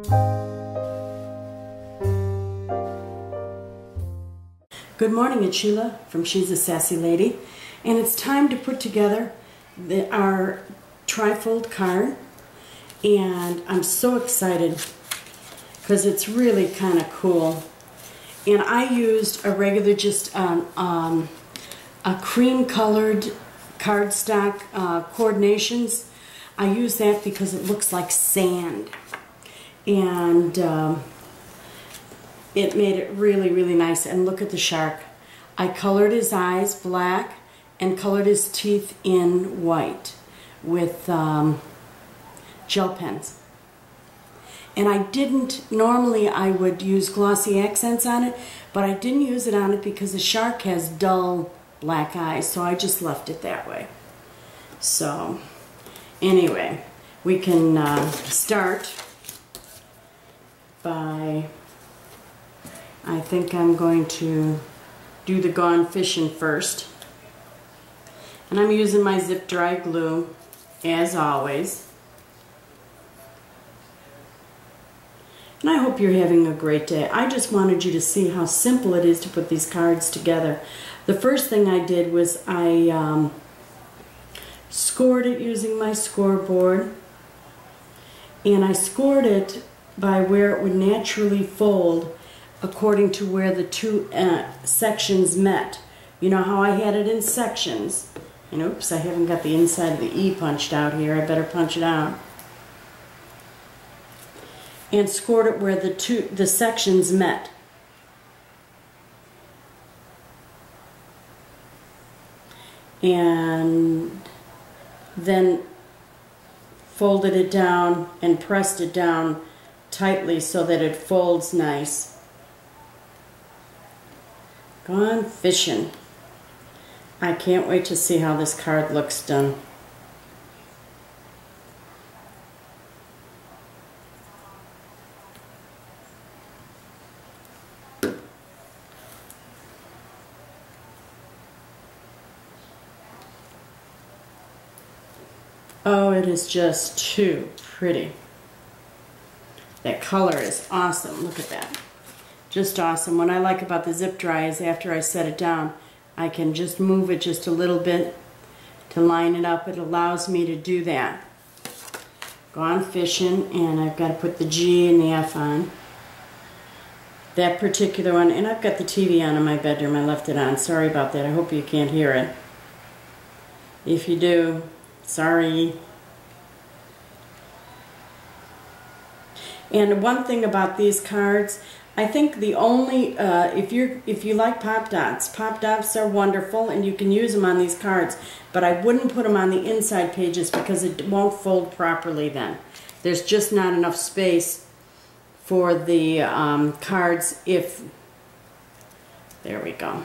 Good morning, it's Sheila from She's a Sassy Lady, and it's time to put together our trifold card, and I'm so excited because it's really kind of cool. And I used a regular, just a cream colored cardstock coordinations. I use that because it looks like sand, and it made it really, really nice. And look at the shark. I colored his eyes black and colored his teeth in white with gel pens. And I didn't, normally I would use glossy accents on it, but I didn't use it on it because the shark has dull black eyes, so I just left it that way. So anyway, we can start by, I think I'm going to do the Gone Fishing first. And I'm using my zip dry glue, as always. And I hope you're having a great day. I just wanted you to see how simple it is to put these cards together. The first thing I did was I scored it using my scoreboard. And I scored it by where it would naturally fold according to where the two sections met. You know how I had it in sections. And oops, I haven't got the inside of the E punched out here. I better punch it out. And scored it where the sections met. And then folded it down and pressed it down tightly so that it folds nice. Gone Fishing. I can't wait to see how this card looks done. Oh, it is just too pretty. That color is awesome. Look at that. Just awesome. What I like about the zip dry is after I set it down, I can just move it just a little bit to line it up. It allows me to do that. Gone Fishing, and I've got to put the G and the F on. That particular one, and I've got the TV on in my bedroom. I left it on. Sorry about that. I hope you can't hear it. If you do, sorry. And one thing about these cards, I think the only, if you like pop dots are wonderful and you can use them on these cards, but I wouldn't put them on the inside pages because it won't fold properly then. There's just not enough space for the cards if, there we go,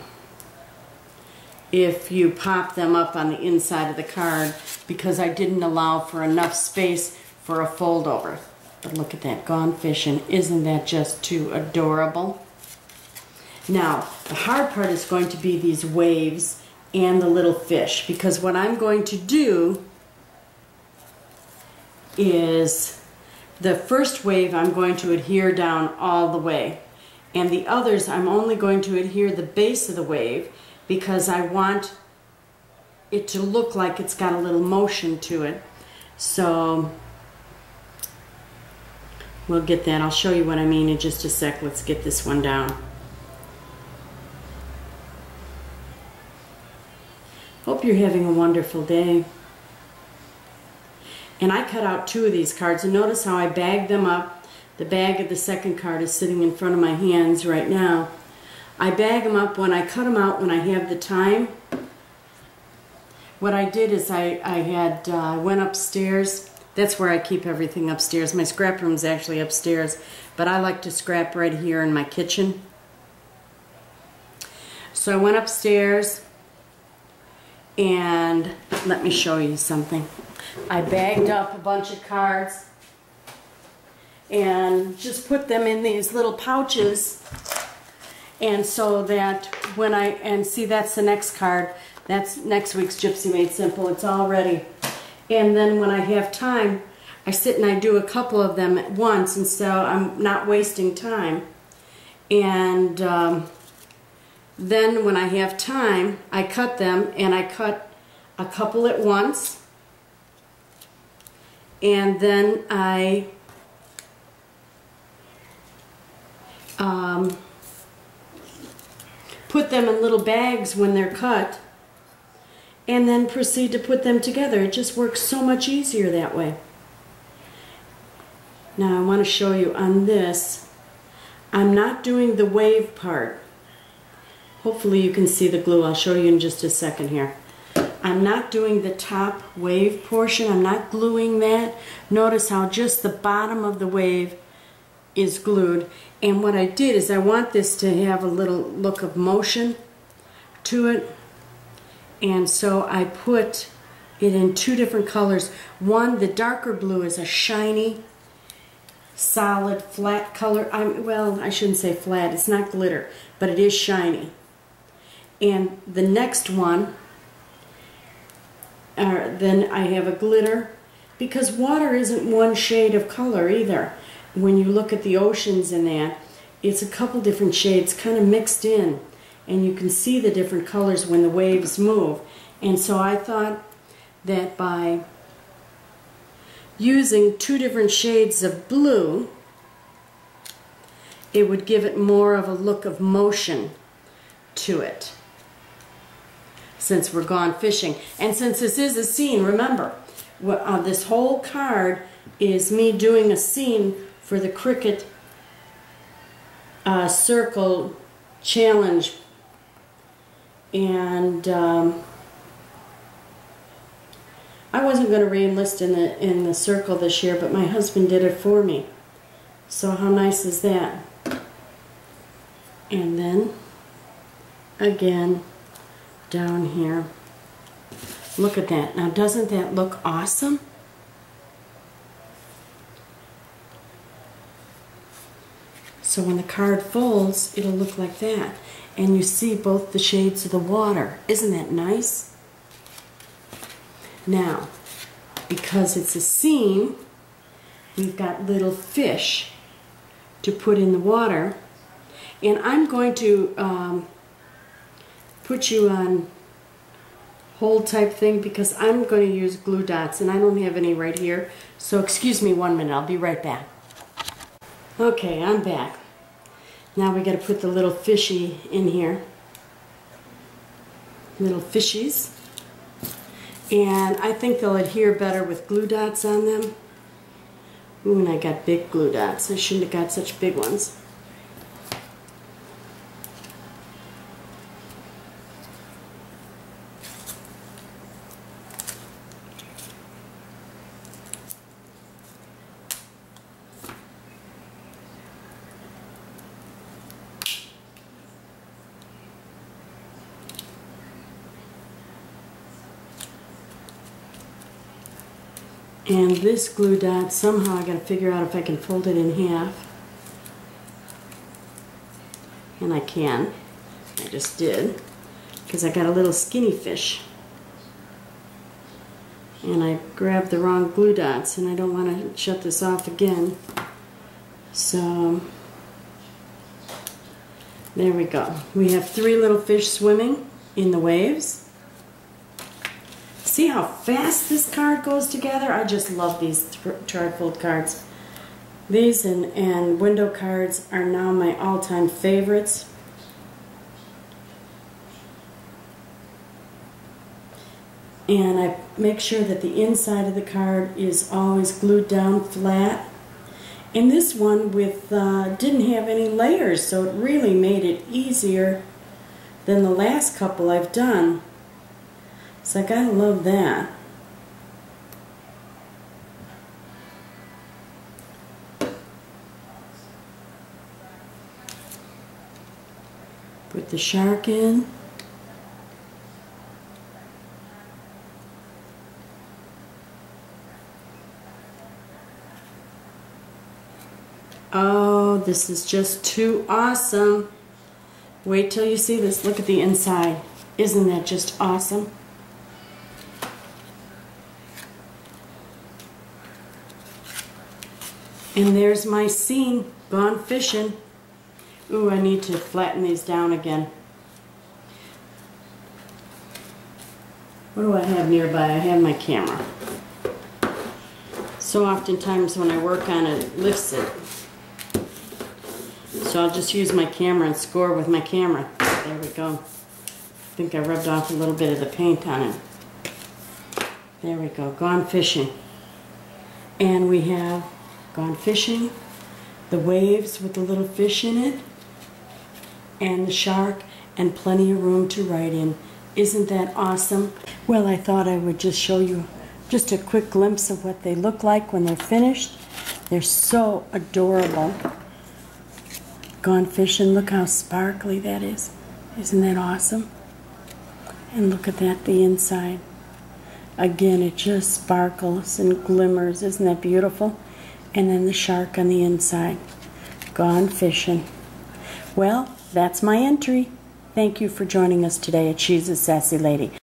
if you pop them up on the inside of the card, because I didn't allow for enough space for a fold over. But look at that, Gone Fishing. Isn't that just too adorable? Now, the hard part is going to be these waves and the little fish, because what I'm going to do is the first wave I'm going to adhere down all the way, and the others I'm only going to adhere the base of the wave because I want it to look like it's got a little motion to it. So we'll get that. I'll show you what I mean in just a sec. Let's get this one down. Hope you're having a wonderful day. And I cut out 2 of these cards, and notice how I bagged them up. The bag of the second card is sitting in front of my hands right now. I bag them up when I cut them out when I have the time. What I did is I went upstairs. That's where I keep everything upstairs. My scrap room is actually upstairs, but I like to scrap right here in my kitchen. So I went upstairs, and let me show you something. I bagged up a bunch of cards and just put them in these little pouches, and so that when and see, that's the next card. That's next week's Gypsy Made Simple. It's all ready. And then when I have time, I sit and I do a couple of them at once, and so I'm not wasting time. And then when I have time, I cut them, and I cut a couple at once. And then I put them in little bags when they're cut, and then proceed to put them together. It just works so much easier that way. Now I want to show you on this, I'm not doing the wave part. Hopefully you can see the glue. I'll show you in just a second here. I'm not doing the top wave portion. I'm not gluing that. Notice how just the bottom of the wave is glued. And what I did is I want this to have a little look of motion to it. And so I put it in two different colors. One, the darker blue, is a shiny, solid, flat color. Well, I shouldn't say flat. It's not glitter, but it is shiny. And the next one, then I have a glitter, because water isn't one shade of color either. When you look at the oceans and that, it's a couple different shades kind of mixed in, and you can see the different colors when the waves move. And so I thought that by using two different shades of blue, it would give it more of a look of motion to it, since we're gone fishing. And since this is a scene, remember, this whole card is me doing a scene for the Cricut Circle Challenge. And I wasn't going to re-enlist in the circle this year, but my husband did it for me. So how nice is that? And then, again, down here. Look at that. Now, doesn't that look awesome? So when the card folds, it'll look like that. And you see both the shades of the water. Isn't that nice? Now, because it's a scene, we've got little fish to put in the water. And I'm going to put you on hold type thing, because I'm going to use glue dots, and I don't have any right here. So excuse me 1 minute, I'll be right back. Okay, I'm back. Now we got to put the little fishy in here. Little fishies. And I think they'll adhere better with glue dots on them. Ooh, and I got big glue dots. I shouldn't have got such big ones. And this glue dot, somehow I got to figure out if I can fold it in half. And I can. I just did. Because I got a little skinny fish. And I grabbed the wrong glue dots, and I don't want to shut this off again. So, there we go. We have 3 little fish swimming in the waves. See how fast this card goes together? I just love these trifold cards. These and window cards are now my all-time favorites. And I make sure that the inside of the card is always glued down flat. And this one didn't have any layers, so it really made it easier than the last couple I've done. So I gotta love that. Put the shark in. Oh, this is just too awesome. Wait till you see this. Look at the inside. Isn't that just awesome? And there's my scene, gone fishing. Ooh, I need to flatten these down again. What do I have nearby? I have my camera. So oftentimes when I work on it, it lifts it. So I'll just use my camera and score with my camera. There we go. I think I rubbed off a little bit of the paint on it. There we go, gone fishing. And we have gone fishing, the waves with the little fish in it, and the shark, and plenty of room to write in. Isn't that awesome? Well, I thought I would just show you just a quick glimpse of what they look like when they're finished. They're so adorable. Gone fishing, look how sparkly that is. Isn't that awesome? And look at that, the inside. Again, it just sparkles and glimmers. Isn't that beautiful? And then the shark on the inside. Gone fishing. Well, that's my entry. Thank you for joining us today at She's a Sassy Lady.